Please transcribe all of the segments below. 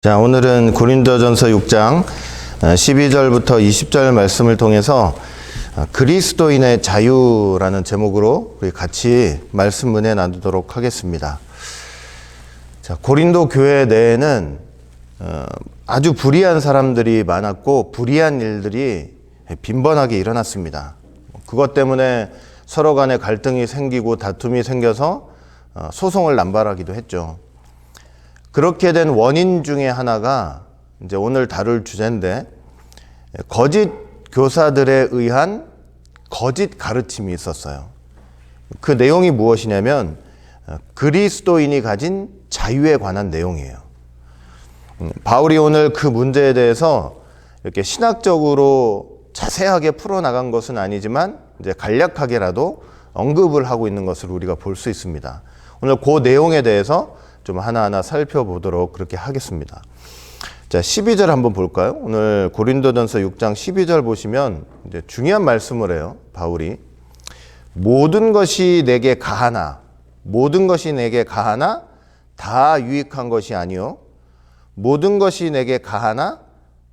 자, 오늘은 고린도전서 6장 12절부터 20절 말씀을 통해서 그리스도인의 자유라는 제목으로 우리 같이 말씀 문에 나누도록 하겠습니다. 자, 고린도 교회 내에는 아주 불의한 사람들이 많았고 불의한 일들이 빈번하게 일어났습니다. 그것 때문에 서로 간에 갈등이 생기고 다툼이 생겨서 소송을 남발하기도 했죠. 그렇게 된 원인 중에 하나가 이제 오늘 다룰 주제인데, 거짓 교사들에 의한 거짓 가르침이 있었어요. 그 내용이 무엇이냐면 그리스도인이 가진 자유에 관한 내용이에요. 바울이 오늘 그 문제에 대해서 이렇게 신학적으로 자세하게 풀어나간 것은 아니지만 이제 간략하게라도 언급을 하고 있는 것을 우리가 볼 수 있습니다. 오늘 그 내용에 대해서 좀 하나하나 살펴보도록 그렇게 하겠습니다. 자, 12절 한번 볼까요? 오늘 고린도전서 6장 12절 보시면 이제 중요한 말씀을 해요. 바울이 모든 것이 내게 가하나 다 유익한 것이 아니요 모든 것이 내게 가하나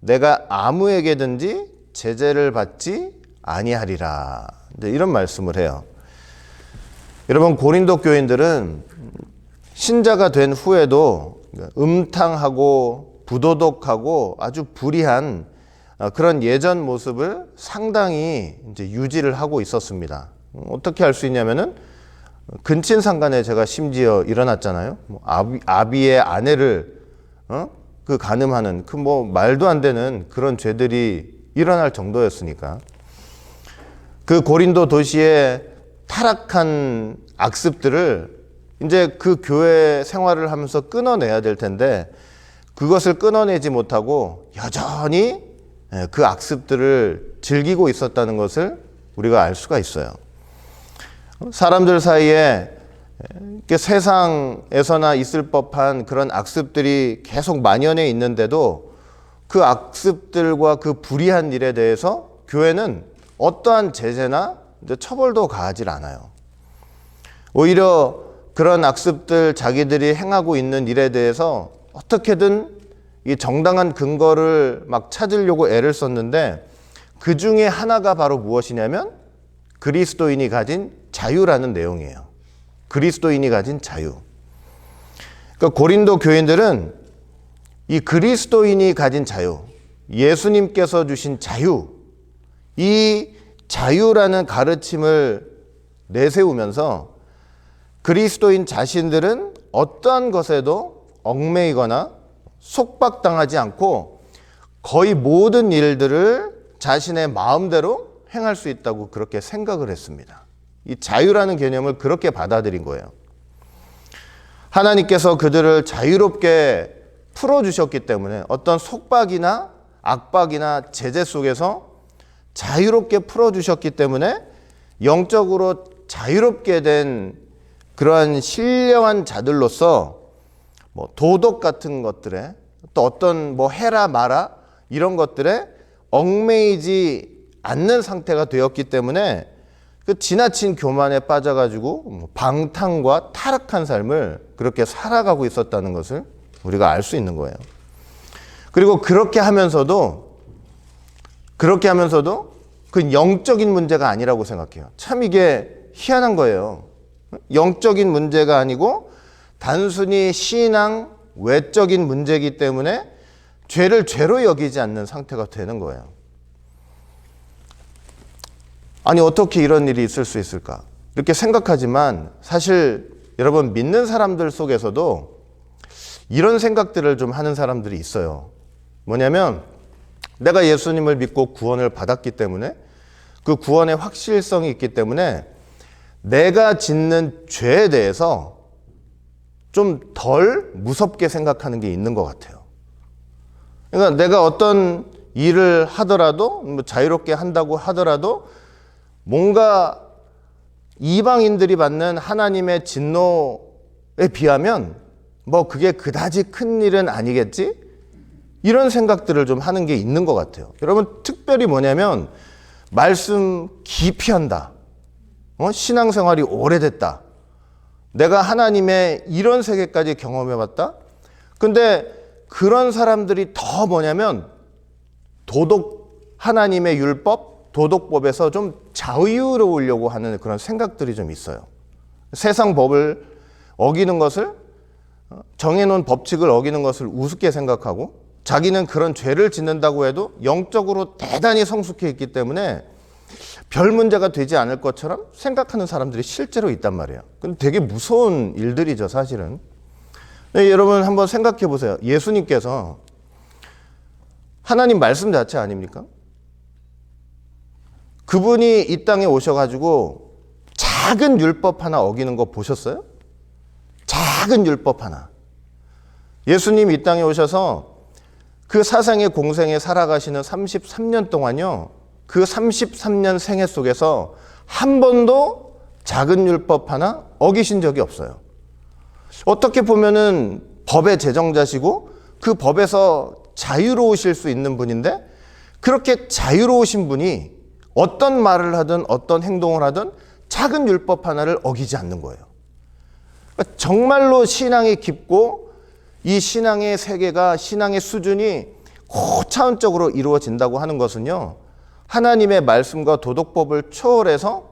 내가 아무에게든지 제재를 받지 아니하리라. 이제 이런 말씀을 해요. 여러분, 고린도 교인들은 신자가 된 후에도 음탕하고 부도덕하고 아주 불의한 그런 예전 모습을 상당히 이제 유지를 하고 있었습니다. 어떻게 할 수 있냐면은 근친상간에 제가 심지어 일어났잖아요. 아비의 아내를 그 간음하는 그 말도 안 되는 그런 죄들이 일어날 정도였으니까. 그 고린도 도시의 타락한 악습들을 이제 그 교회 생활을 하면서 끊어내야 될 텐데 그것을 끊어내지 못하고 여전히 그 악습들을 즐기고 있었다는 것을 우리가 알 수가 있어요. 사람들 사이에 세상에서나 있을 법한 그런 악습들이 계속 만연해 있는데도 그 악습들과 그 불의한 일에 대해서 교회는 어떠한 제재나 처벌도 가하지 않아요. 오히려 그런 악습들 자기들이 행하고 있는 일에 대해서 어떻게든 이 정당한 근거를 막 찾으려고 애를 썼는데 그 중에 하나가 바로 무엇이냐면 그리스도인이 가진 자유라는 내용이에요. 그리스도인이 가진 자유. 그러니까 고린도 교인들은 이 그리스도인이 가진 자유, 예수님께서 주신 자유, 이 자유라는 가르침을 내세우면서 그리스도인 자신들은 어떠한 것에도 얽매이거나 속박당하지 않고 거의 모든 일들을 자신의 마음대로 행할 수 있다고 그렇게 생각을 했습니다. 이 자유라는 개념을 그렇게 받아들인 거예요. 하나님께서 그들을 자유롭게 풀어주셨기 때문에 어떤 속박이나 압박이나 제재 속에서 자유롭게 풀어주셨기 때문에 영적으로 자유롭게 된 그러한 신령한 자들로서 도덕 같은 것들에 또 어떤 해라 마라 이런 것들에 얽매이지 않는 상태가 되었기 때문에 그 지나친 교만에 빠져가지고 방탕과 타락한 삶을 그렇게 살아가고 있었다는 것을 우리가 알 수 있는 거예요. 그리고 그렇게 하면서도 그 영적인 문제가 아니라고 생각해요. 참 이게 희한한 거예요. 영적인 문제가 아니고 단순히 신앙 외적인 문제이기 때문에 죄를 죄로 여기지 않는 상태가 되는 거예요. 아니, 어떻게 이런 일이 있을 수 있을까? 이렇게 생각하지만 사실 여러분, 믿는 사람들 속에서도 이런 생각들을 좀 하는 사람들이 있어요. 뭐냐면 내가 예수님을 믿고 구원을 받았기 때문에 그 구원의 확실성이 있기 때문에 내가 짓는 죄에 대해서 좀 덜 무섭게 생각하는 게 있는 것 같아요. 그러니까 내가 어떤 일을 하더라도 자유롭게 한다고 하더라도 뭔가 이방인들이 받는 하나님의 진노에 비하면 그게 그다지 큰 일은 아니겠지? 이런 생각들을 좀 하는 게 있는 것 같아요. 여러분, 특별히 뭐냐면 말씀 깊이 한다. 신앙생활이 오래됐다. 내가 하나님의 이런 세계까지 경험해봤다. 근데 그런 사람들이 더 뭐냐면 하나님의 율법, 도덕법에서 좀 자유로우려고 하는 그런 생각들이 좀 있어요. 세상 법을 어기는 것을, 정해놓은 법칙을 어기는 것을 우습게 생각하고, 자기는 그런 죄를 짓는다고 해도 영적으로 대단히 성숙해 있기 때문에 별 문제가 되지 않을 것처럼 생각하는 사람들이 실제로 있단 말이에요. 근데 되게 무서운 일들이죠, 사실은. 네, 여러분 한번 생각해 보세요. 예수님께서 하나님 말씀 자체 아닙니까? 그분이 이 땅에 오셔가지고 작은 율법 하나 어기는 거 보셨어요? 작은 율법 하나. 예수님 이 땅에 오셔서 그 사상의 공생에 살아가시는 33년 동안요, 그 33년 생애 속에서 한 번도 작은 율법 하나 어기신 적이 없어요. 어떻게 보면은 법의 제정자시고 그 법에서 자유로우실 수 있는 분인데, 그렇게 자유로우신 분이 어떤 말을 하든 어떤 행동을 하든 작은 율법 하나를 어기지 않는 거예요. 그러니까 정말로 신앙이 깊고 이 신앙의 세계가, 신앙의 수준이 고차원적으로 이루어진다고 하는 것은요, 하나님의 말씀과 도덕법을 초월해서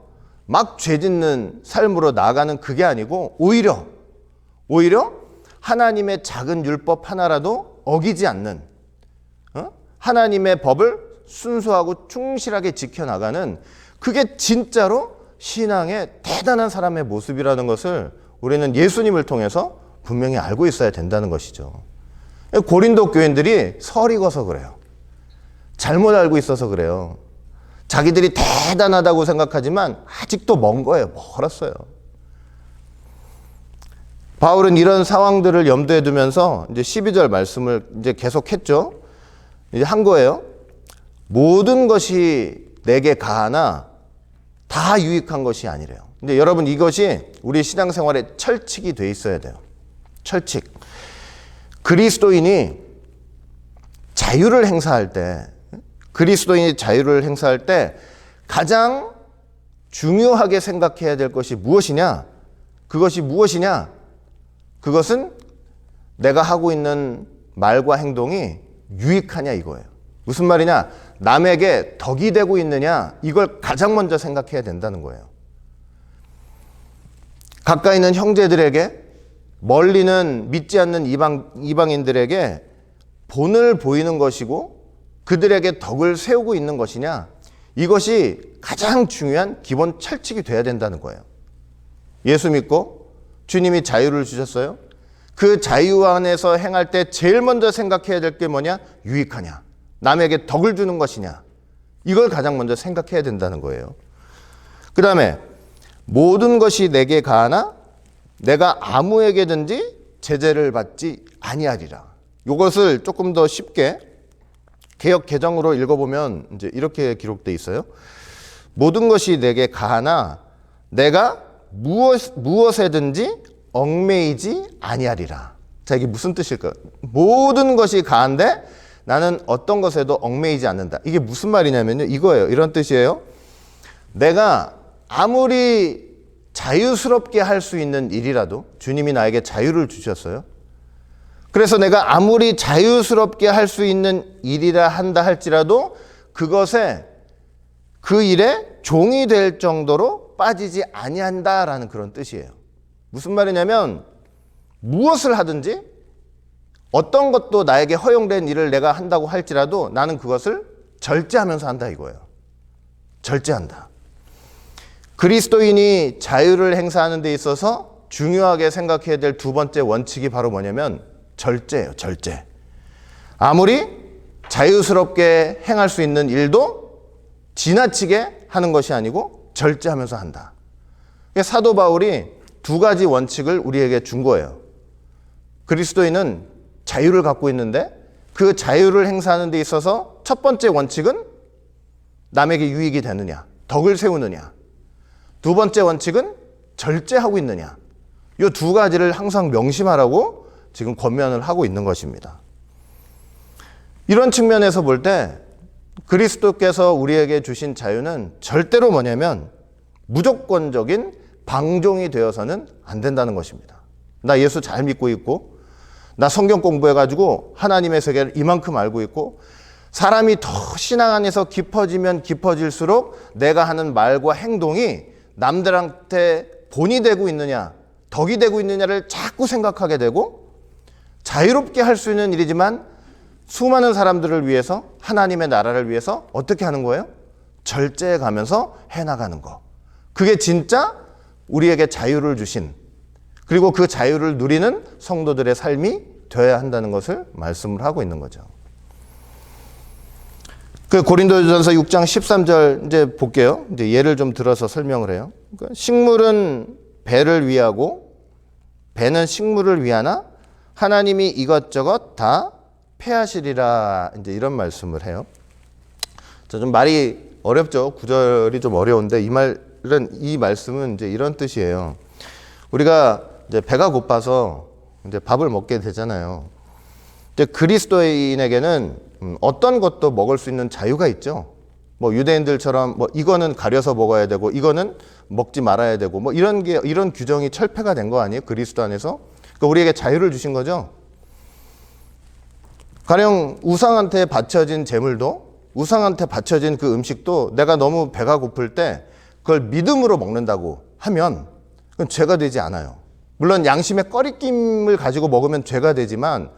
막 죄짓는 삶으로 나아가는 그게 아니고, 오히려 하나님의 작은 율법 하나라도 어기지 않는, 하나님의 법을 순수하고 충실하게 지켜나가는, 그게 진짜로 신앙의 대단한 사람의 모습이라는 것을 우리는 예수님을 통해서 분명히 알고 있어야 된다는 것이죠. 고린도 교인들이 설익어서 그래요. 잘못 알고 있어서 그래요. 자기들이 대단하다고 생각하지만 아직도 먼 거예요. 멀었어요. 바울은 이런 상황들을 염두에 두면서 이제 12절 말씀을 이제 계속했죠. 이제 한 거예요. 모든 것이 내게 가하나 다 유익한 것이 아니래요. 근데 여러분, 이것이 우리 신앙생활에 철칙이 돼 있어야 돼요. 철칙. 그리스도인이 자유를 행사할 때, 가장 중요하게 생각해야 될 것이 무엇이냐? 그것이 무엇이냐? 그것은 내가 하고 있는 말과 행동이 유익하냐 이거예요. 무슨 말이냐? 남에게 덕이 되고 있느냐? 이걸 가장 먼저 생각해야 된다는 거예요. 가까이 있는 형제들에게, 멀리는 믿지 않는 이방인들에게 본을 보이는 것이고 그들에게 덕을 세우고 있는 것이냐, 이것이 가장 중요한 기본 철칙이 돼야 된다는 거예요. 예수 믿고 주님이 자유를 주셨어요. 그 자유 안에서 행할 때 제일 먼저 생각해야 될 게 뭐냐? 유익하냐, 남에게 덕을 주는 것이냐, 이걸 가장 먼저 생각해야 된다는 거예요. 그 다음에 모든 것이 내게 가하나 내가 아무에게든지 제재를 받지 아니하리라. 이것을 조금 더 쉽게 개역 개정으로 읽어보면 이제 이렇게 기록되어 있어요. 모든 것이 내게 가하나 내가 무엇에든지 얽매이지 아니하리라. 자, 이게 무슨 뜻일까요? 모든 것이 가한데 나는 어떤 것에도 얽매이지 않는다. 이게 무슨 말이냐면요, 이거예요. 이런 뜻이에요. 내가 아무리 자유스럽게 할 수 있는 일이라도, 주님이 나에게 자유를 주셨어요. 그래서 내가 아무리 자유스럽게 할 수 있는 일이라 한다 할지라도 그것에, 그 일에 종이 될 정도로 빠지지 아니한다라는 그런 뜻이에요. 무슨 말이냐면, 무엇을 하든지 어떤 것도 나에게 허용된 일을 내가 한다고 할지라도 나는 그것을 절제하면서 한다 이거예요. 절제한다. 그리스도인이 자유를 행사하는 데 있어서 중요하게 생각해야 될 두 번째 원칙이 바로 뭐냐면 절제예요. 절제. 아무리 자유스럽게 행할 수 있는 일도 지나치게 하는 것이 아니고 절제하면서 한다. 사도 바울이 두 가지 원칙을 우리에게 준 거예요. 그리스도인은 자유를 갖고 있는데 그 자유를 행사하는 데 있어서 첫 번째 원칙은 남에게 유익이 되느냐, 덕을 세우느냐. 두 번째 원칙은 절제하고 있느냐. 이 두 가지를 항상 명심하라고 지금 권면을 하고 있는 것입니다. 이런 측면에서 볼 때 그리스도께서 우리에게 주신 자유는 절대로 뭐냐면 무조건적인 방종이 되어서는 안 된다는 것입니다. 나 예수 잘 믿고 있고 나 성경 공부해가지고 하나님의 세계를 이만큼 알고 있고, 사람이 더 신앙 안에서 깊어지면 깊어질수록 내가 하는 말과 행동이 남들한테 본이 되고 있느냐, 덕이 되고 있느냐를 자꾸 생각하게 되고, 자유롭게 할 수 있는 일이지만 수많은 사람들을 위해서, 하나님의 나라를 위해서 어떻게 하는 거예요? 절제해 가면서 해나가는 거. 그게 진짜 우리에게 자유를 주신, 그리고 그 자유를 누리는 성도들의 삶이 되어야 한다는 것을 말씀을 하고 있는 거죠. 그 고린도전서 6장 13절 이제 볼게요. 이제 예를 좀 들어서 설명을 해요. 그러니까 식물은 배를 위하고 배는 식물을 위하나 하나님이 이것저것 다 폐하시리라, 이제 이런 말씀을 해요. 자, 좀 말이 어렵죠. 구절이 좀 어려운데 이 말씀은 이제 이런 뜻이에요. 우리가 이제 배가 고파서 이제 밥을 먹게 되잖아요. 이제 그리스도인에게는 어떤 것도 먹을 수 있는 자유가 있죠. 뭐 유대인들처럼 뭐 이거는 가려서 먹어야 되고 이거는 먹지 말아야 되고 뭐 이런 규정이 철폐가 된 거 아니에요? 그리스도 안에서. 그러니까 우리에게 자유를 주신 거죠. 가령 우상한테 바쳐진 제물도, 우상한테 바쳐진 그 음식도 내가 너무 배가 고플 때 그걸 믿음으로 먹는다고 하면 그건 죄가 되지 않아요. 물론 양심의 꺼리낌을 가지고 먹으면 죄가 되지만,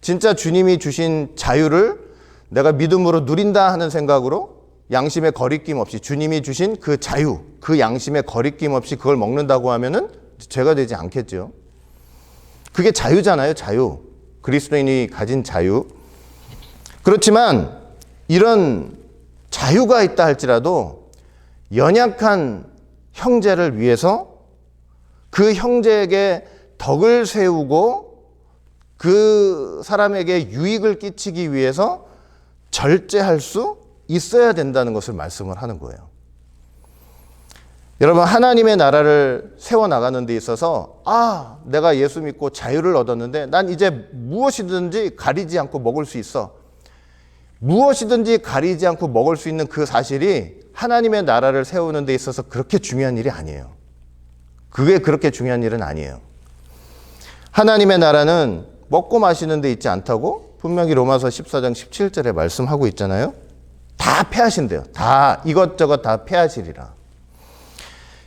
진짜 주님이 주신 자유를 내가 믿음으로 누린다 하는 생각으로 양심의 거리낌 없이 주님이 주신 그 자유, 그 양심의 거리낌 없이 그걸 먹는다고 하면은 죄가 되지 않겠죠. 그게 자유잖아요, 자유. 그리스도인이 가진 자유. 그렇지만 이런 자유가 있다 할지라도 연약한 형제를 위해서 그 형제에게 덕을 세우고 그 사람에게 유익을 끼치기 위해서 절제할 수 있어야 된다는 것을 말씀을 하는 거예요. 여러분, 하나님의 나라를 세워나가는 데 있어서 내가 예수 믿고 자유를 얻었는데 난 이제 무엇이든지 가리지 않고 먹을 수 있어. 무엇이든지 가리지 않고 먹을 수 있는 그 사실이 하나님의 나라를 세우는 데 있어서 그렇게 중요한 일이 아니에요. 그게 그렇게 중요한 일은 아니에요. 하나님의 나라는 먹고 마시는 데 있지 않다고 분명히 로마서 14장 17절에 말씀하고 있잖아요. 다 폐하신대요. 다 이것저것 다 폐하시리라.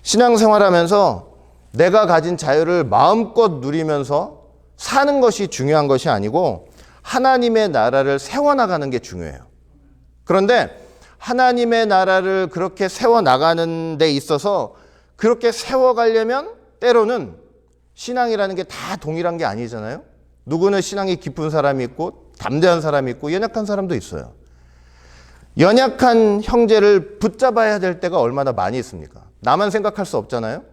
신앙생활하면서 내가 가진 자유를 마음껏 누리면서 사는 것이 중요한 것이 아니고 하나님의 나라를 세워나가는 게 중요해요. 그런데 하나님의 나라를 그렇게 세워나가는 데 있어서 그렇게 세워가려면 때로는 신앙이라는 게 다 동일한 게 아니잖아요. 누구는 신앙이 깊은 사람이 있고 담대한 사람이 있고 연약한 사람도 있어요. 연약한 형제를 붙잡아야 될 때가 얼마나 많이 있습니까? 나만 생각할 수 없잖아요.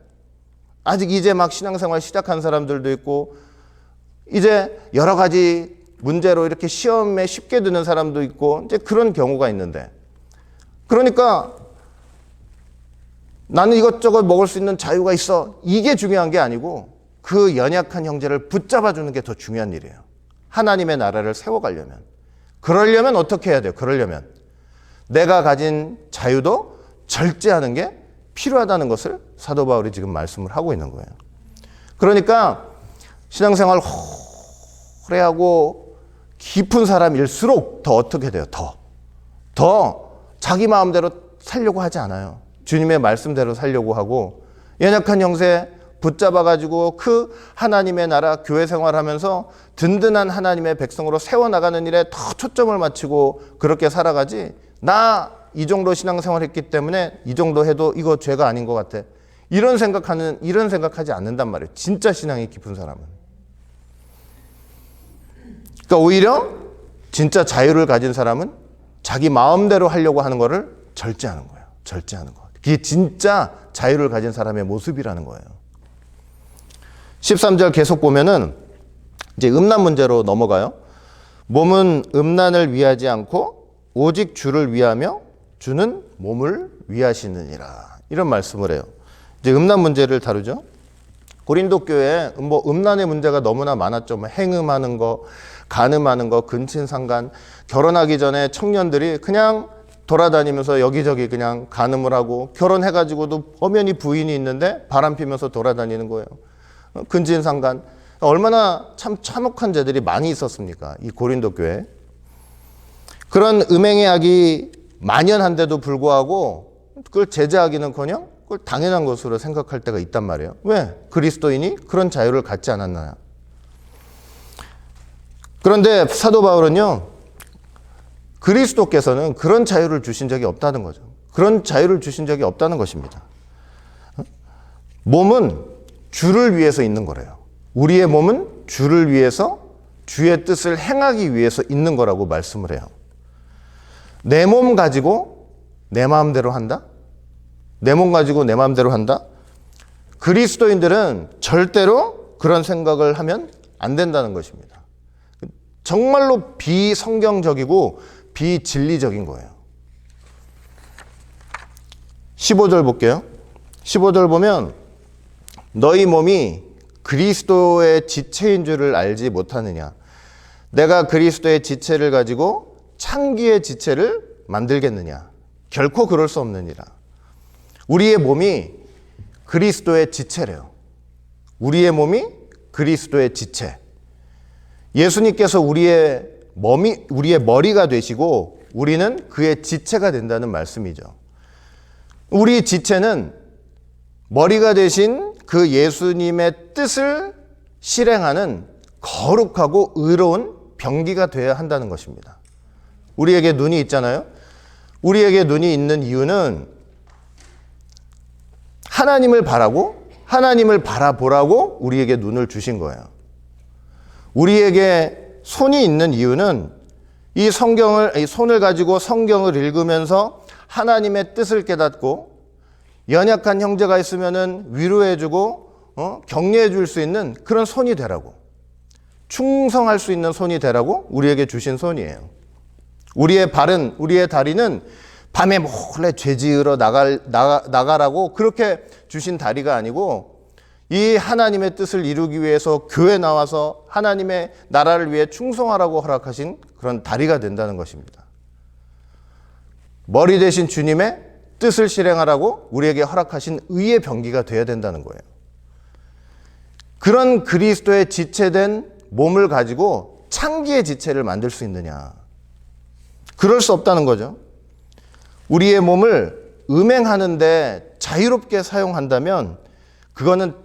아직 이제 막 신앙생활 시작한 사람들도 있고 이제 여러 가지 문제로 이렇게 시험에 쉽게 드는 사람도 있고 이제 그런 경우가 있는데, 그러니까 나는 이것저것 먹을 수 있는 자유가 있어, 이게 중요한 게 아니고 그 연약한 형제를 붙잡아주는 게 더 중요한 일이에요. 하나님의 나라를 세워가려면. 그러려면 어떻게 해야 돼요? 그러려면 내가 가진 자유도 절제하는 게 필요하다는 것을 사도 바울이 지금 말씀을 하고 있는 거예요. 그러니까 신앙생활 오래하고 깊은 사람일수록 더 어떻게 돼요? 더 자기 마음대로 살려고 하지 않아요. 주님의 말씀대로 살려고 하고, 연약한 형제 붙잡아가지고 그 하나님의 나라 교회 생활하면서 든든한 하나님의 백성으로 세워나가는 일에 더 초점을 맞추고 그렇게 살아가지, 나 이 정도 신앙생활 했기 때문에 이 정도 해도 이거 죄가 아닌 것 같아, 이런 생각하지 않는단 말이에요. 진짜 신앙이 깊은 사람은. 그러니까 오히려 진짜 자유를 가진 사람은 자기 마음대로 하려고 하는 거를 절제하는 거예요. 절제하는 거. 그게 진짜 자유를 가진 사람의 모습이라는 거예요. 13절 계속 보면은 이제 음란 문제로 넘어가요. 몸은 음란을 위하지 않고 오직 주를 위하며 주는 몸을 위하시느니라, 이런 말씀을 해요. 이제 음란 문제를 다루죠. 고린도 교회에 음란의 문제가 너무나 많았죠. 행음하는 거, 간음하는 거, 근친상간. 결혼하기 전에 청년들이 그냥 돌아다니면서 여기저기 그냥 간음을 하고, 결혼해가지고도 엄연히 부인이 있는데 바람 피면서 돌아다니는 거예요. 근친상간. 얼마나 참 참혹한 죄들이 많이 있었습니까? 이 고린도 교회. 그런 음행의 악이 만연한데도 불구하고 그걸 제재하기는커녕 그걸 당연한 것으로 생각할 때가 있단 말이에요. 왜? 그리스도인이 그런 자유를 갖지 않았나요? 그런데 사도 바울은요, 그리스도께서는 그런 자유를 주신 적이 없다는 거죠. 그런 자유를 주신 적이 없다는 것입니다. 몸은 주를 위해서 있는 거래요. 우리의 몸은 주를 위해서 주의 뜻을 행하기 위해서 있는 거라고 말씀을 해요. 내 몸 가지고 내 마음대로 한다? 내 몸 가지고 내 마음대로 한다? 그리스도인들은 절대로 그런 생각을 하면 안 된다는 것입니다. 정말로 비성경적이고 비진리적인 거예요. 15절 볼게요. 15절 보면 너희 몸이 그리스도의 지체인 줄을 알지 못하느냐. 내가 그리스도의 지체를 가지고 창기의 지체를 만들겠느냐. 결코 그럴 수 없느니라. 우리의 몸이 그리스도의 지체래요. 우리의 몸이 그리스도의 지체. 예수님께서 우리의 머리가 되시고 우리는 그의 지체가 된다는 말씀이죠. 우리 지체는 머리가 되신 그 예수님의 뜻을 실행하는 거룩하고 의로운 병기가 되어야 한다는 것입니다. 우리에게 눈이 있잖아요. 우리에게 눈이 있는 이유는 하나님을 바라고 하나님을 바라보라고 우리에게 눈을 주신 거예요. 우리에게 손이 있는 이유는 이 손을 가지고 성경을 읽으면서 하나님의 뜻을 깨닫고 연약한 형제가 있으면은 위로해주고 격려해 줄 수 있는 그런 손이 되라고, 충성할 수 있는 손이 되라고 우리에게 주신 손이에요. 우리의 다리는 밤에 몰래 죄 지으러 나가라고 그렇게 주신 다리가 아니고 이 하나님의 뜻을 이루기 위해서 교회 나와서 하나님의 나라를 위해 충성하라고 허락하신 그런 다리가 된다는 것입니다. 머리 대신 주님의 뜻을 실행하라고 우리에게 허락하신 의의 병기가 되어야 된다는 거예요. 그런 그리스도의 지체된 몸을 가지고 창기의 지체를 만들 수 있느냐? 그럴 수 없다는 거죠. 우리의 몸을 음행하는데 자유롭게 사용한다면 그거는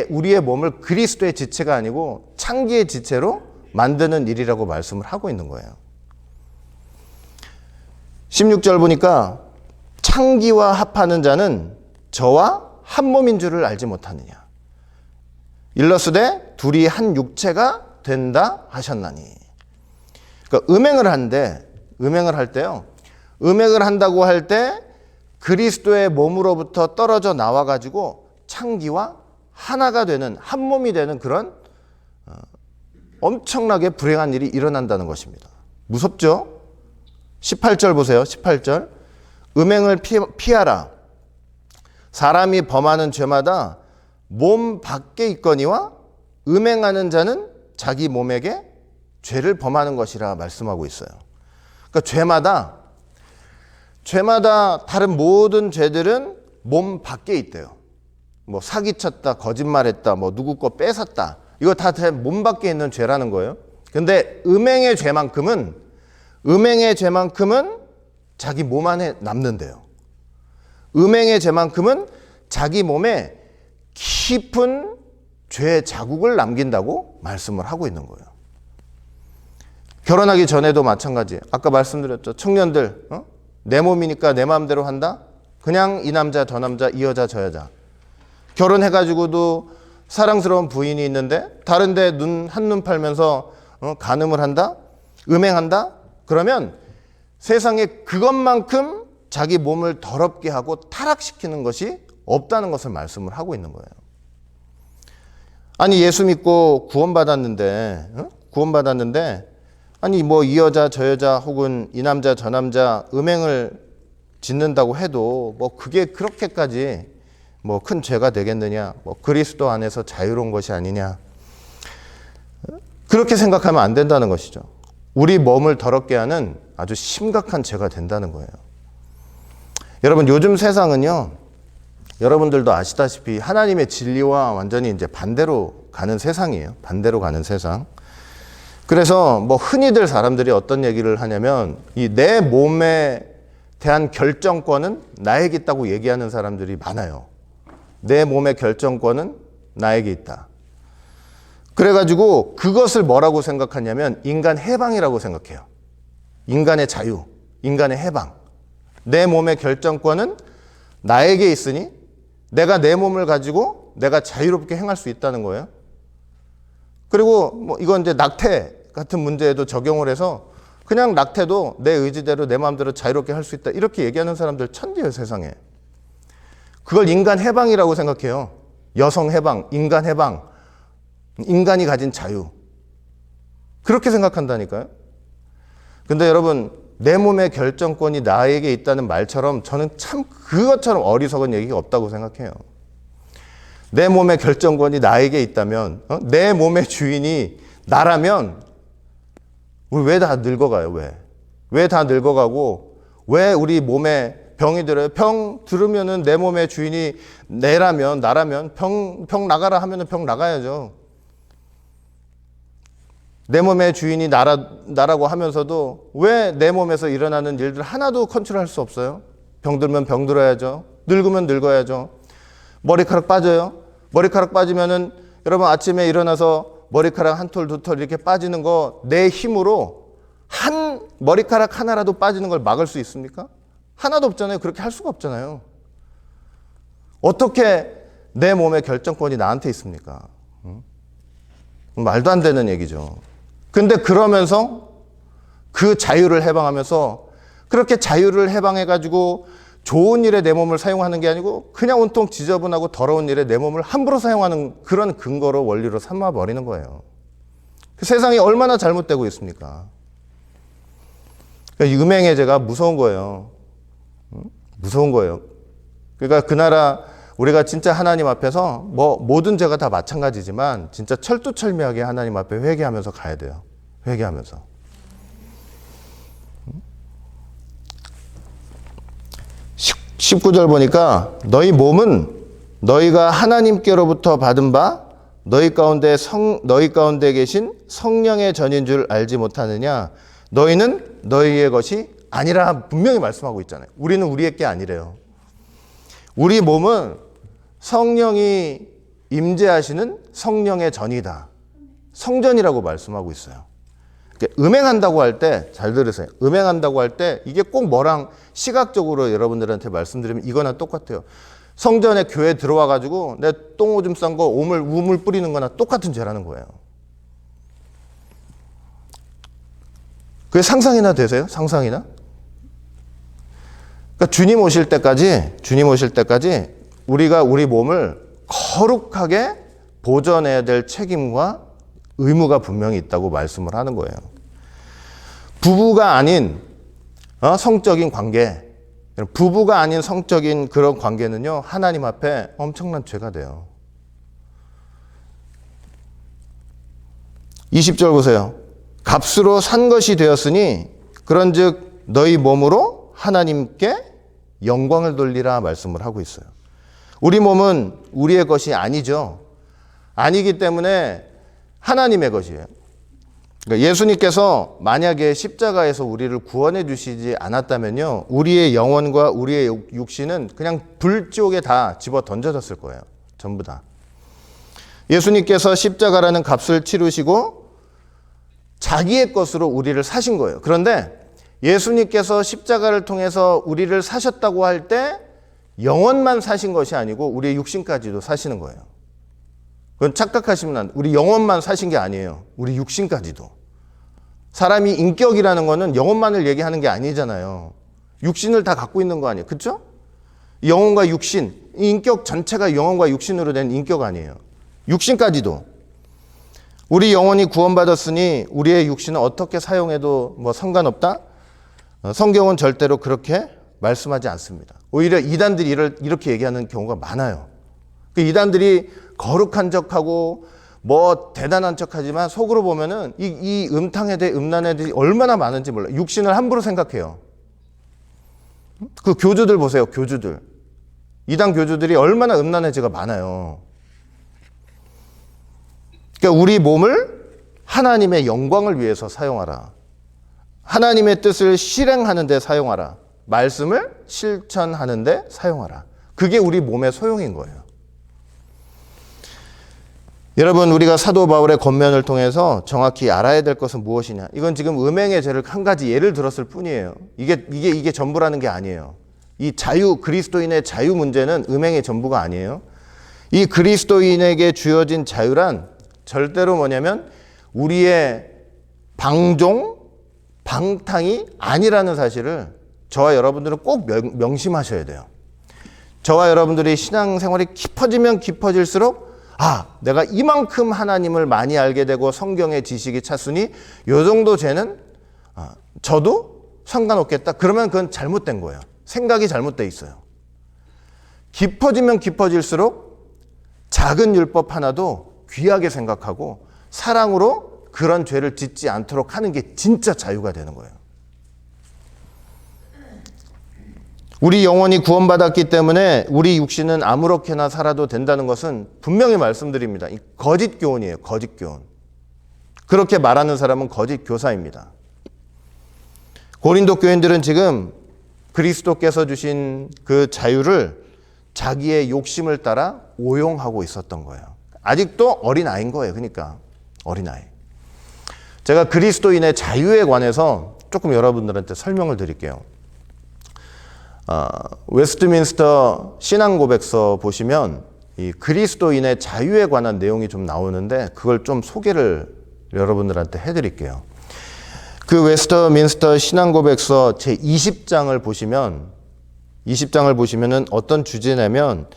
우리의 몸을 그리스도의 지체가 아니고 창기의 지체로 만드는 일이라고 말씀을 하고 있는 거예요. 16절 보니까 창기와 합하는 자는 저와 한 몸인 줄을 알지 못하느냐. 일러스되 둘이 한 육체가 된다 하셨나니. 그러니까 음행을 할 때요. 음행을 한다고 할 때 그리스도의 몸으로부터 떨어져 나와가지고 창기와 하나가 되는, 한 몸이 되는 그런 엄청나게 불행한 일이 일어난다는 것입니다. 무섭죠? 18절 보세요. 18절. 음행을 피하라. 사람이 범하는 죄마다 몸 밖에 있거니와 음행하는 자는 자기 몸에게 죄를 범하는 것이라 말씀하고 있어요. 그러니까 죄마다 다른 모든 죄들은 몸 밖에 있대요. 뭐 사기쳤다, 거짓말했다, 뭐 누구 거 뺏었다. 이거 다 몸 밖에 있는 죄라는 거예요. 근데 음행의 죄만큼은 자기 몸 안에 남는데요. 음행의 죄만큼은 자기 몸에 깊은 죄의 자국을 남긴다고 말씀을 하고 있는 거예요. 결혼하기 전에도 마찬가지. 아까 말씀드렸죠. 청년들, 내 몸이니까 내 마음대로 한다? 그냥 이 남자, 저 남자, 이 여자, 저 여자. 결혼해가지고도 사랑스러운 부인이 있는데 다른데 한눈 팔면서 간음을 한다? 음행한다? 그러면 세상에 그것만큼 자기 몸을 더럽게 하고 타락시키는 것이 없다는 것을 말씀을 하고 있는 거예요. 아니 예수 믿고 구원받았는데 아니 뭐 이 여자 저 여자 혹은 이 남자 저 남자 음행을 짓는다고 해도 뭐 그게 그렇게까지 뭐 큰 죄가 되겠느냐, 뭐 그리스도 안에서 자유로운 것이 아니냐, 그렇게 생각하면 안 된다는 것이죠. 우리 몸을 더럽게 하는 아주 심각한 죄가 된다는 거예요. 여러분 요즘 세상은요 여러분들도 아시다시피 하나님의 진리와 완전히 이제 반대로 가는 세상이에요. 반대로 가는 세상. 그래서 뭐 흔히들 사람들이 어떤 얘기를 하냐면 이 내 몸에 대한 결정권은 나에게 있다고 얘기하는 사람들이 많아요. 내 몸의 결정권은 나에게 있다. 그래가지고 그것을 뭐라고 생각하냐면 인간 해방이라고 생각해요. 인간의 자유, 인간의 해방. 내 몸의 결정권은 나에게 있으니 내가 내 몸을 가지고 내가 자유롭게 행할 수 있다는 거예요. 그리고 뭐 이건 이제 낙태 같은 문제에도 적용을 해서 그냥 낙태도 내 의지대로 내 마음대로 자유롭게 할 수 있다. 이렇게 얘기하는 사람들 천지예요, 세상에. 그걸 인간 해방이라고 생각해요. 여성 해방, 인간 해방, 인간이 가진 자유. 그렇게 생각한다니까요. 근데 여러분, 내 몸의 결정권이 나에게 있다는 말처럼 저는 참 그것처럼 어리석은 얘기가 없다고 생각해요. 내 몸의 결정권이 나에게 있다면, 내 몸의 주인이 나라면 우리 왜 다 늙어가요? 왜 다 늙어가고 왜 우리 몸에 병이 들어요? 병 들으면은 내 몸의 주인이 나라면 병 나가라 하면은 병 나가야죠. 내 몸의 주인이 나라고 하면서도 왜 내 몸에서 일어나는 일들 하나도 컨트롤할 수 없어요? 병 들면 병 들어야죠. 늙으면 늙어야죠. 머리카락 빠져요. 머리카락 빠지면은 여러분 아침에 일어나서 머리카락 한 톨, 두 톨 이렇게 빠지는 거 내 힘으로 한 머리카락 하나라도 빠지는 걸 막을 수 있습니까? 하나도 없잖아요. 그렇게 할 수가 없잖아요. 어떻게 내 몸의 결정권이 나한테 있습니까? 말도 안 되는 얘기죠. 근데 그러면서 그 자유를 해방하면서 그렇게 자유를 해방해가지고 좋은 일에 내 몸을 사용하는 게 아니고 그냥 온통 지저분하고 더러운 일에 내 몸을 함부로 사용하는 그런 근거로 원리로 삼아버리는 거예요. 그 세상이 얼마나 잘못되고 있습니까? 그러니까 음행의죄가 무서운 거예요. 무서운 거예요. 그러니까 그 나라 우리가 진짜 하나님 앞에서 뭐 모든 죄가 다 마찬가지지만 진짜 철두철미하게 하나님 앞에 회개하면서 가야 돼요. 회개하면서. 19절 보니까 너희 몸은 너희가 하나님께로부터 받은 바 너희 가운데 계신 성령의 전인 줄 알지 못하느냐. 너희는 너희의 것이 아니라 분명히 말씀하고 있잖아요. 우리는 우리의 게 아니래요. 우리 몸은 성령이 임재하시는 성령의 전이다. 성전이라고 말씀하고 있어요. 음행한다고 할 때, 잘 들으세요. 음행한다고 할 때 이게 꼭 뭐랑 시각적으로 여러분들한테 말씀드리면 이거나 똑같아요. 성전에 교회 들어와가지고 내 똥오줌 싼 거 우물 뿌리는 거나 똑같은 죄라는 거예요. 그게 상상이나 되세요? 상상이나? 그러니까 주님 오실 때까지 우리가 우리 몸을 거룩하게 보존해야 될 책임과 의무가 분명히 있다고 말씀을 하는 거예요. 부부가 아닌 성적인 관계, 부부가 아닌 성적인 그런 관계는요, 하나님 앞에 엄청난 죄가 돼요. 20절 보세요. 값으로 산 것이 되었으니 그런즉 너희 몸으로 하나님께 영광을 돌리라 말씀을 하고 있어요. 우리 몸은 우리의 것이 아니죠. 아니기 때문에 하나님의 것이에요. 그러니까 예수님께서 만약에 십자가에서 우리를 구원해 주시지 않았다면요, 우리의 영혼과 우리의 육신은 그냥 불지옥에 다 집어 던져졌을 거예요. 전부 다. 예수님께서 십자가라는 값을 치르시고 자기의 것으로 우리를 사신 거예요. 그런데 예수님께서 십자가를 통해서 우리를 사셨다고 할 때 영혼만 사신 것이 아니고 우리의 육신까지도 사시는 거예요. 그건 착각하시면 안 돼요. 우리 영혼만 사신 게 아니에요. 우리 육신까지도. 사람이 인격이라는 거는 영혼만을 얘기하는 게 아니잖아요. 육신을 다 갖고 있는 거 아니에요. 그렇죠? 영혼과 육신, 인격 전체가 영혼과 육신으로 된 인격 아니에요. 육신까지도. 우리 영혼이 구원받았으니 우리의 육신은 어떻게 사용해도 뭐 상관없다? 성경은 절대로 그렇게 말씀하지 않습니다. 오히려 이단들이 이렇게 얘기하는 경우가 많아요. 그 이단들이 거룩한 척하고 뭐 대단한 척하지만 속으로 보면은 이 음탕에 대해 음란에 얼마나 많은지 몰라요. 육신을 함부로 생각해요. 그 교주들 보세요. 교주들. 이단 교주들이 얼마나 음란의지가 많아요. 그러니까 우리 몸을 하나님의 영광을 위해서 사용하라. 하나님의 뜻을 실행하는 데 사용하라. 말씀을 실천하는 데 사용하라. 그게 우리 몸의 소용인 거예요. 여러분, 우리가 사도 바울의 권면을 통해서 정확히 알아야 될 것은 무엇이냐? 이건 지금 음행의 죄를 한 가지 예를 들었을 뿐이에요. 이게 전부라는 게 아니에요. 이 그리스도인의 자유 문제는 음행의 전부가 아니에요. 이 그리스도인에게 주어진 자유란 절대로 뭐냐면 우리의 방탕이 아니라는 사실을 저와 여러분들은 꼭 명심하셔야 돼요. 저와 여러분들이 신앙생활이 깊어지면 깊어질수록 내가 이만큼 하나님을 많이 알게 되고 성경의 지식이 찼으니 요 정도 죄는 저도 상관없겠다. 그러면 그건 잘못된 거예요. 생각이 잘못돼 있어요. 깊어지면 깊어질수록 작은 율법 하나도 귀하게 생각하고 사랑으로 그런 죄를 짓지 않도록 하는 게 진짜 자유가 되는 거예요. 우리 영혼이 구원받았기 때문에 우리 육신은 아무렇게나 살아도 된다는 것은 분명히 말씀드립니다. 거짓 교훈이에요. 거짓 교훈. 그렇게 말하는 사람은 거짓 교사입니다. 고린도 교인들은 지금 그리스도께서 주신 그 자유를 자기의 욕심을 따라 오용하고 있었던 거예요. 아직도 어린아이인 거예요. 그러니까 어린아이. 제가 그리스도인의 자유에 관해서 조금 여러분들한테 설명을 드릴게요. 웨스트민스터 신앙고백서 보시면 이 그리스도인의 자유에 관한 내용이 좀 나오는데 그걸 좀 소개를 여러분들한테 해드릴게요. 그 웨스트민스터 신앙고백서 제 20장을 보시면은 어떤 주제냐면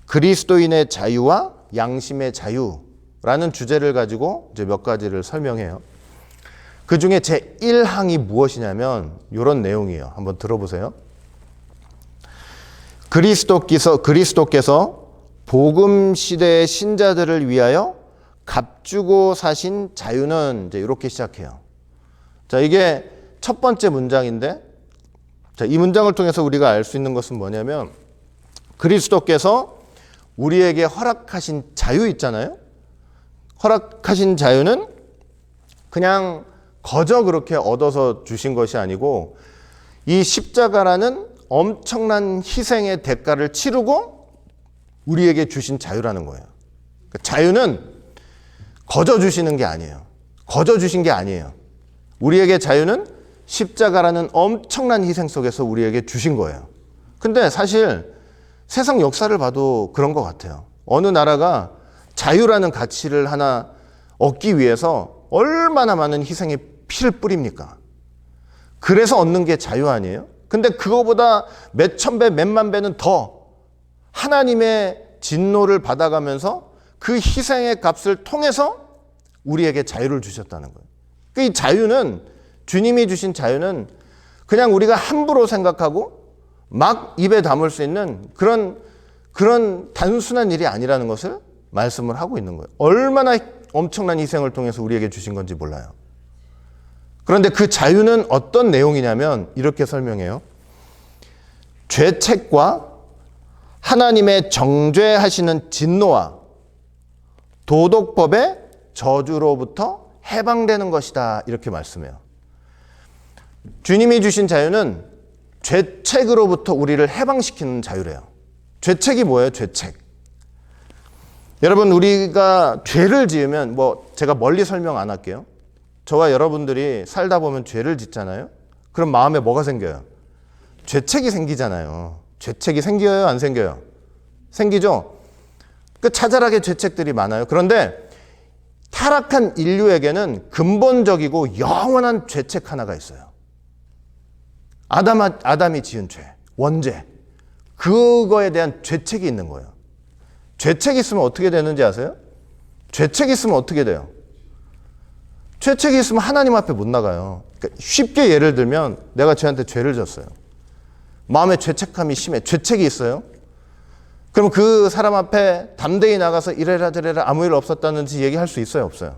그리스도인의 자유와 양심의 자유라는 주제를 가지고 이제 몇 가지를 설명해요. 그 중에 제 1항이 무엇이냐면 이런 내용이에요. 한번 들어보세요. 그리스도께서 복음 시대의 신자들을 위하여 값주고 사신 자유는 이제 이렇게 시작해요. 자, 이게 첫 번째 문장인데, 자, 이 문장을 통해서 우리가 알 수 있는 것은 뭐냐면, 그리스도께서 우리에게 허락하신 자유 있잖아요? 허락하신 자유는 그냥 거저 그렇게 얻어서 주신 것이 아니고, 이 십자가라는 엄청난 희생의 대가를 치르고 우리에게 주신 자유라는 거예요. 자유는 거저 주시는 게 아니에요. 거저 주신 게 아니에요. 우리에게 자유는 십자가라는 엄청난 희생 속에서 우리에게 주신 거예요. 근데 사실 세상 역사를 봐도 그런 것 같아요. 어느 나라가 자유라는 가치를 하나 얻기 위해서 얼마나 많은 희생의 피를 뿌립니까? 그래서 얻는 게 자유 아니에요? 근데 그거보다 몇천 배, 몇만 배는 더 하나님의 진노를 받아가면서 그 희생의 값을 통해서 우리에게 자유를 주셨다는 거예요. 이 자유는, 주님이 주신 자유는 그냥 우리가 함부로 생각하고 막 입에 담을 수 있는 그런 단순한 일이 아니라는 것을 말씀을 하고 있는 거예요. 얼마나 엄청난 희생을 통해서 우리에게 주신 건지 몰라요. 그런데 그 자유는 어떤 내용이냐면 이렇게 설명해요. 죄책과 하나님의 정죄하시는 진노와 도덕법의 저주로부터 해방되는 것이다. 이렇게 말씀해요. 주님이 주신 자유는 죄책으로부터 우리를 해방시키는 자유래요. 죄책이 뭐예요? 죄책. 여러분, 우리가 죄를 지으면 제가 멀리 설명 안 할게요. 저와 여러분들이 살다 보면 죄를 짓잖아요. 그럼 마음에 뭐가 생겨요? 죄책이 생기잖아요. 죄책이 생겨요? 안 생겨요? 생기죠? 그 자잘하게 죄책들이 많아요. 그런데 타락한 인류에게는 근본적이고 영원한 죄책 하나가 있어요. 아담이 지은 죄, 원죄. 그거에 대한 죄책이 있는 거예요. 죄책이 있으면 어떻게 되는지 아세요? 죄책이 있으면 어떻게 돼요? 죄책이 있으면 하나님 앞에 못 나가요. 그러니까 쉽게 예를 들면 내가 쟤한테 죄를 졌어요. 마음에 죄책감이 심해. 죄책이 있어요. 그럼 그 사람 앞에 담대히 나가서 이래라 저래라 아무 일 없었다는지 얘기할 수 있어요? 없어요?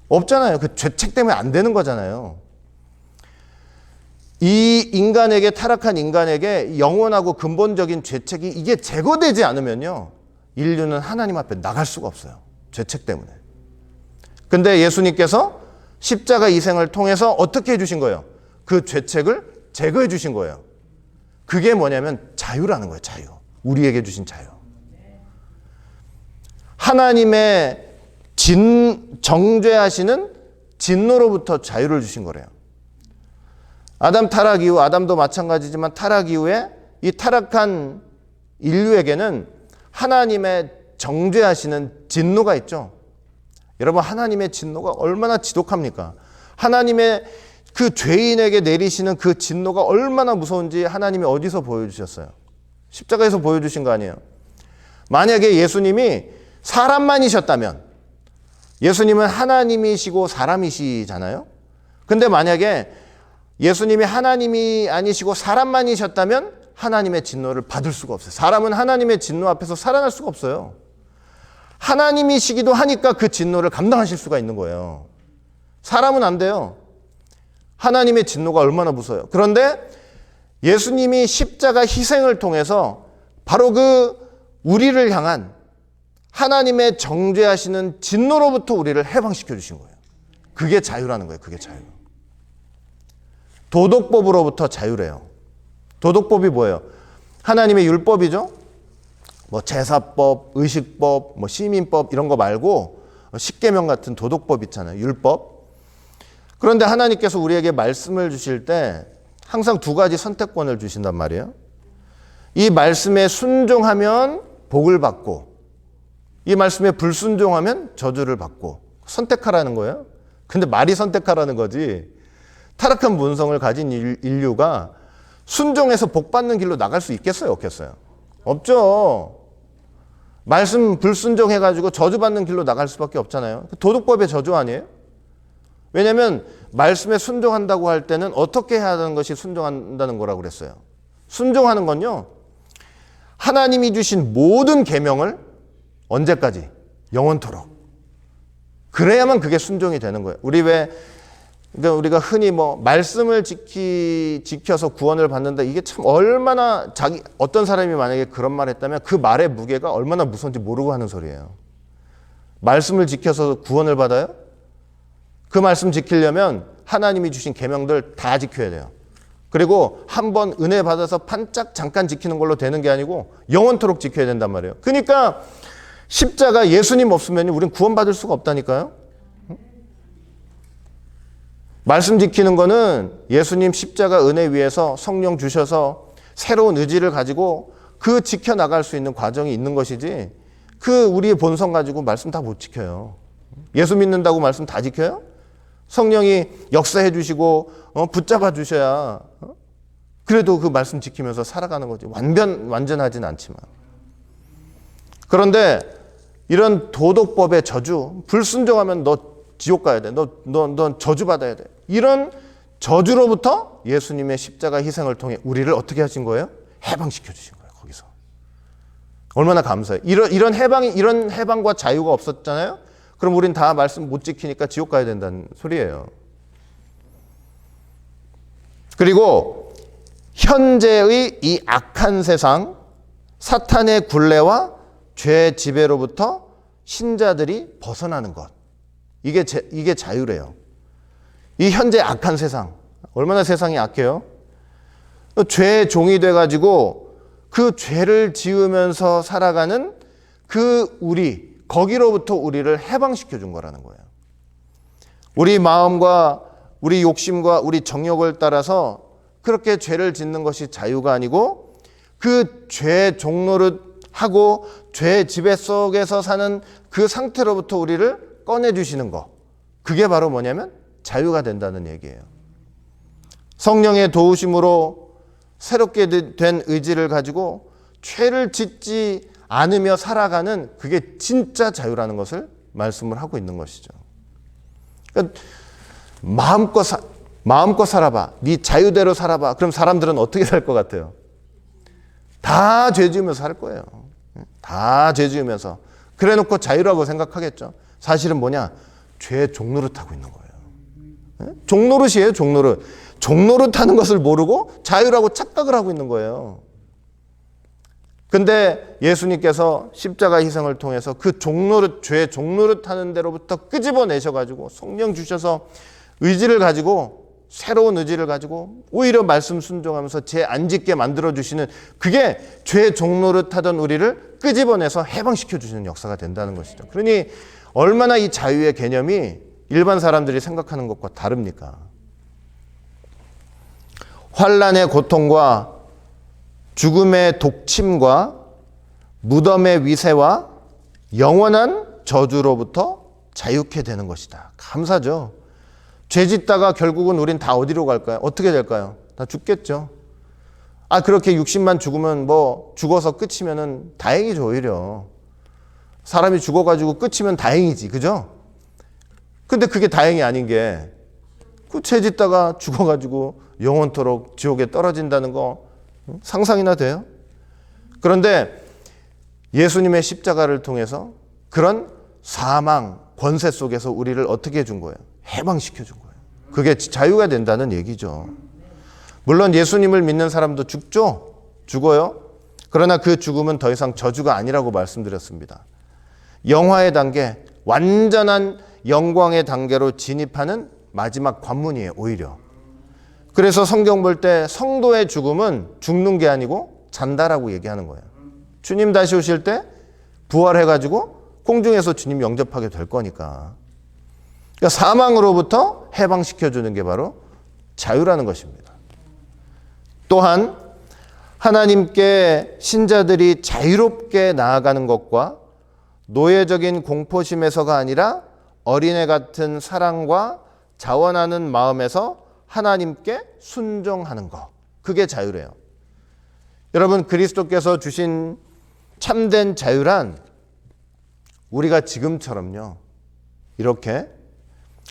없잖아요. 그 죄책 때문에 안 되는 거잖아요. 이 인간에게, 타락한 인간에게 영원하고 근본적인 죄책이 이게 제거되지 않으면요, 인류는 하나님 앞에 나갈 수가 없어요. 죄책 때문에. 근데 예수님께서 십자가 희생을 통해서 어떻게 해주신 거예요? 그 죄책을 제거해 주신 거예요. 그게 뭐냐면 자유라는 거예요. 자유. 우리에게 주신 자유. 하나님의 정죄하시는 진노로부터 자유를 주신 거래요. 아담 타락 이후, 아담도 마찬가지지만 타락 이후에 이 타락한 인류에게는 하나님의 정죄하시는 진노가 있죠. 여러분, 하나님의 진노가 얼마나 지독합니까? 하나님의 그 죄인에게 내리시는 그 진노가 얼마나 무서운지 하나님이 어디서 보여주셨어요? 십자가에서 보여주신 거 아니에요? 만약에 예수님이 사람만이셨다면, 예수님은 하나님이시고 사람이시잖아요? 근데 만약에 예수님이 하나님이 아니시고 사람만이셨다면 하나님의 진노를 받을 수가 없어요. 사람은 하나님의 진노 앞에서 살아날 수가 없어요. 하나님이시기도 하니까 그 진노를 감당하실 수가 있는 거예요. 사람은 안 돼요. 하나님의 진노가 얼마나 무서워요. 그런데 예수님이 십자가 희생을 통해서 바로 그 우리를 향한 하나님의 정죄하시는 진노로부터 우리를 해방시켜 주신 거예요. 그게 자유라는 거예요. 그게 자유. 도덕법으로부터 자유래요. 도덕법이 뭐예요? 하나님의 율법이죠. 뭐 제사법, 의식법, 뭐 시민법 이런 거 말고 십계명 같은 도덕법 있잖아요. 율법. 그런데 하나님께서 우리에게 말씀을 주실 때 항상 두 가지 선택권을 주신단 말이에요. 이 말씀에 순종하면 복을 받고, 이 말씀에 불순종하면 저주를 받고, 선택하라는 거예요. 근데 말이 선택하라는 거지, 타락한 본성을 가진 인류가 순종해서 복 받는 길로 나갈 수 있겠어요? 없겠어요? 없죠. 말씀 불순종해가지고 저주받는 길로 나갈 수밖에 없잖아요. 도덕법의 저주 아니에요? 왜냐하면 말씀에 순종한다고 할 때는 어떻게 해야 하는 것이 순종한다는 거라고 그랬어요. 순종하는 건요, 하나님이 주신 모든 계명을 언제까지? 영원토록. 그래야만 그게 순종이 되는 거예요. 그러니까 우리가 흔히 뭐 말씀을 지켜서 구원을 받는다, 이게 참 얼마나 어떤 사람이 만약에 그런 말 했다면 그 말의 무게가 얼마나 무서운지 모르고 하는 소리예요. 말씀을 지켜서 구원을 받아요? 그 말씀 지키려면 하나님이 주신 계명들 다 지켜야 돼요. 그리고 한번 은혜 받아서 반짝 잠깐 지키는 걸로 되는 게 아니고 영원토록 지켜야 된단 말이에요. 그러니까 십자가 예수님 없으면 우리는 구원받을 수가 없다니까요. 말씀 지키는 거는 예수님 십자가 은혜 위에서 성령 주셔서 새로운 의지를 가지고 그 지켜나갈 수 있는 과정이 있는 것이지, 그 우리의 본성 가지고 말씀 다 못 지켜요. 예수 믿는다고 말씀 다 지켜요? 성령이 역사해 주시고 붙잡아 주셔야 그래도 그 말씀 지키면서 살아가는 거지. 완전하진 않지만. 그런데 이런 도덕법의 저주, 불순종하면 너 지옥 가야 돼. 너 저주 받아야 돼. 이런 저주로부터 예수님의 십자가 희생을 통해 우리를 어떻게 하신 거예요? 해방시켜 주신 거예요. 거기서. 얼마나 감사해요. 이런 해방과 자유가 없었잖아요. 그럼 우린 다 말씀 못 지키니까 지옥 가야 된다는 소리예요. 그리고 현재의 이 악한 세상, 사탄의 굴레와 죄 지배로부터 신자들이 벗어나는 것. 이게 자유래요. 이 현재 악한 세상, 얼마나 세상이 악해요? 죄의 종이 돼가지고 그 죄를 지으면서 살아가는 그 거기로부터 우리를 해방시켜 준 거라는 거예요. 우리 마음과 우리 욕심과 우리 정욕을 따라서 그렇게 죄를 짓는 것이 자유가 아니고, 그 죄 종노릇 하고 죄 지배 속에서 사는 그 상태로부터 우리를 꺼내주시는 것, 그게 바로 뭐냐면 자유가 된다는 얘기예요. 성령의 도우심으로 새롭게 된 의지를 가지고 죄를 짓지 않으며 살아가는, 그게 진짜 자유라는 것을 말씀을 하고 있는 것이죠. 그러니까 마음껏 살아봐. 네 자유대로 살아봐. 그럼 사람들은 어떻게 살 것 같아요? 다 죄 지으면서 살 거예요. 다 죄 지으면서. 그래 놓고 자유라고 생각하겠죠. 사실은 뭐냐? 죄의 종노릇하고 있는 거예요. 종노릇이에요. 종노릇. 종노릇하는 것을 모르고 자유라고 착각을 하고 있는 거예요. 근데 예수님께서 십자가 희생을 통해서 그 죄 종노릇하는 대로부터 끄집어내셔가지고 성령 주셔서 의지를 가지고, 새로운 의지를 가지고 오히려 말씀 순종하면서 죄 안 짓게 만들어주시는, 그게 죄 종노릇하던 우리를 끄집어내서 해방시켜 주시는 역사가 된다는 것이죠. 그러니 얼마나 이 자유의 개념이 일반 사람들이 생각하는 것과 다릅니까? 환난의 고통과 죽음의 독침과 무덤의 위세와 영원한 저주로부터 자유케 되는 것이다. 감사죠. 죄 짓다가 결국은 우린 다 어디로 갈까요? 어떻게 될까요? 다 죽겠죠. 그렇게 60만 죽으면 죽어서 끝이면은 다행이죠, 오히려. 사람이 죽어가지고 끝이면 다행이지, 그죠? 근데 그게 다행이 아닌 게, 그 죄 짓다가 죽어가지고 영원토록 지옥에 떨어진다는 거 상상이나 돼요? 그런데 예수님의 십자가를 통해서 그런 사망, 권세 속에서 우리를 어떻게 해준 거예요? 해방시켜 준 거예요. 그게 자유가 된다는 얘기죠. 물론 예수님을 믿는 사람도 죽죠? 죽어요? 그러나 그 죽음은 더 이상 저주가 아니라고 말씀드렸습니다. 영화의 단계, 완전한 영광의 단계로 진입하는 마지막 관문이에요, 오히려. 그래서 성경 볼 때 성도의 죽음은 죽는 게 아니고 잔다라고 얘기하는 거예요. 주님 다시 오실 때 부활해가지고 공중에서 주님 영접하게 될 거니까. 그러니까 사망으로부터 해방시켜주는 게 바로 자유라는 것입니다. 또한 하나님께 신자들이 자유롭게 나아가는 것과 노예적인 공포심에서가 아니라 어린애 같은 사랑과 자원하는 마음에서 하나님께 순종하는 것, 그게 자유래요. 여러분, 그리스도께서 주신 참된 자유란 우리가 지금처럼요, 이렇게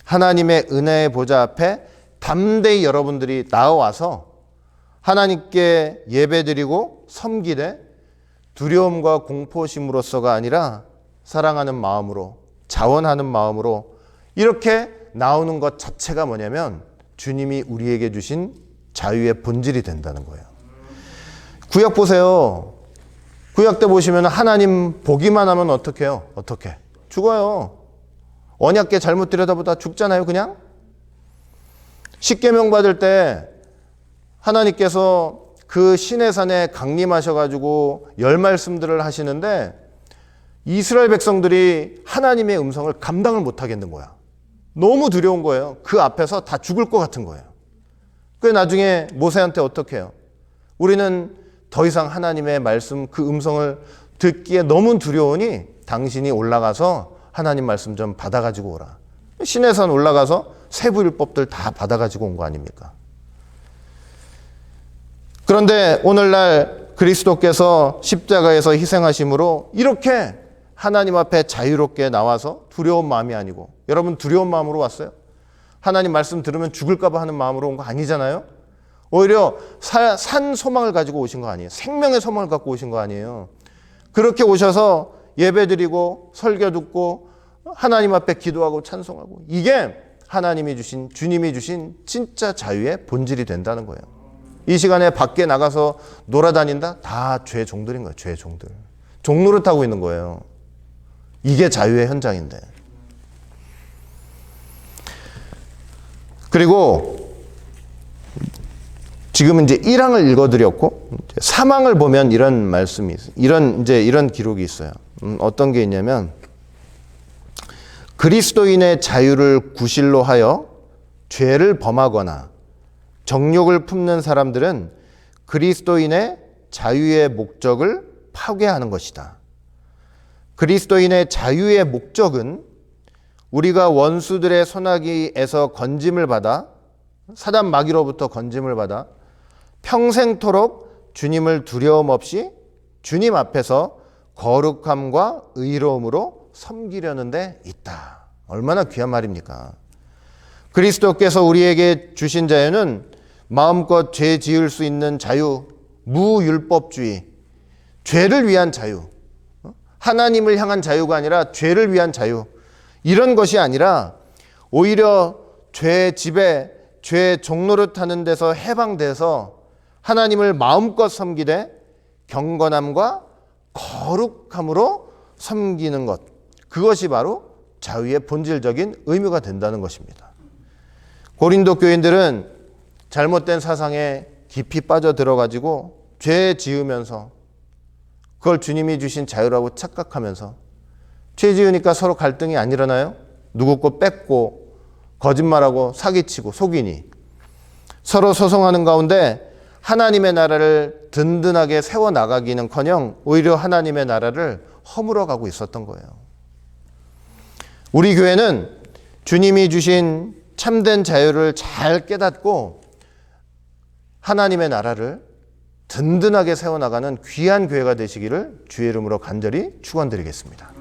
하나님의 은혜의 보좌 앞에 담대히 여러분들이 나와서 하나님께 예배드리고 섬기되 두려움과 공포심으로서가 아니라 사랑하는 마음으로, 자원하는 마음으로 이렇게 나오는 것 자체가 뭐냐면 주님이 우리에게 주신 자유의 본질이 된다는 거예요. 구약 보세요. 구약 때 보시면 하나님 보기만 하면 어떻게 해요? 어떻게? 죽어요. 언약궤 잘못 들여다보다 죽잖아요, 그냥. 십계명 받을 때 하나님께서 그 시내산에 강림하셔가지고 열 말씀들을 하시는데 이스라엘 백성들이 하나님의 음성을 감당을 못하겠는 거야. 너무 두려운 거예요. 그 앞에서 다 죽을 것 같은 거예요. 그래서 나중에 모세한테 어떻게 해요? 우리는 더 이상 하나님의 말씀, 그 음성을 듣기에 너무 두려우니 당신이 올라가서 하나님 말씀 좀 받아가지고 오라. 시내산 올라가서 세부율법들 다 받아가지고 온 거 아닙니까? 그런데 오늘날 그리스도께서 십자가에서 희생하심으로 이렇게 하나님 앞에 자유롭게 나와서 두려운 마음이 아니고, 여러분 두려운 마음으로 왔어요? 하나님 말씀 들으면 죽을까 봐 하는 마음으로 온 거 아니잖아요? 오히려 산 소망을 가지고 오신 거 아니에요? 생명의 소망을 갖고 오신 거 아니에요? 그렇게 오셔서 예배드리고 설교 듣고 하나님 앞에 기도하고 찬송하고, 이게 하나님이 주신, 주님이 주신 진짜 자유의 본질이 된다는 거예요. 이 시간에 밖에 나가서 놀아다닌다? 다 죄 종들인 거예요. 죄 종들. 종노릇하고 있는 거예요. 이게 자유의 현장인데. 그리고 지금 이제 1항을 읽어드렸고 3항을 보면 이런 말씀이 있어요. 이런 기록이 있어요. 어떤 게 있냐면, 그리스도인의 자유를 구실로 하여 죄를 범하거나 정욕을 품는 사람들은 그리스도인의 자유의 목적을 파괴하는 것이다. 그리스도인의 자유의 목적은 우리가 원수들의 손아귀에서 건짐을 받아, 사단 마귀로부터 건짐을 받아 평생토록 주님을 두려움 없이 주님 앞에서 거룩함과 의로움으로 섬기려는 데 있다. 얼마나 귀한 말입니까? 그리스도께서 우리에게 주신 자유는 마음껏 죄 지을 수 있는 자유, 무율법주의, 죄를 위한 자유, 하나님을 향한 자유가 아니라 죄를 위한 자유, 이런 것이 아니라 오히려 죄 지배, 죄 종노릇하는 데서 해방돼서 하나님을 마음껏 섬기되 경건함과 거룩함으로 섬기는 것, 그것이 바로 자유의 본질적인 의무가 된다는 것입니다. 고린도 교인들은 잘못된 사상에 깊이 빠져들어가지고 죄 지으면서 그걸 주님이 주신 자유라고 착각하면서 죄 지으니까 서로 갈등이 안 일어나요? 누구 거 뺏고 거짓말하고 사기치고 속이니 서로 소송하는 가운데 하나님의 나라를 든든하게 세워나가기는커녕 오히려 하나님의 나라를 허물어가고 있었던 거예요. 우리 교회는 주님이 주신 참된 자유를 잘 깨닫고 하나님의 나라를 든든하게 세워나가는 귀한 교회가 되시기를 주의 이름으로 간절히 축원드리겠습니다.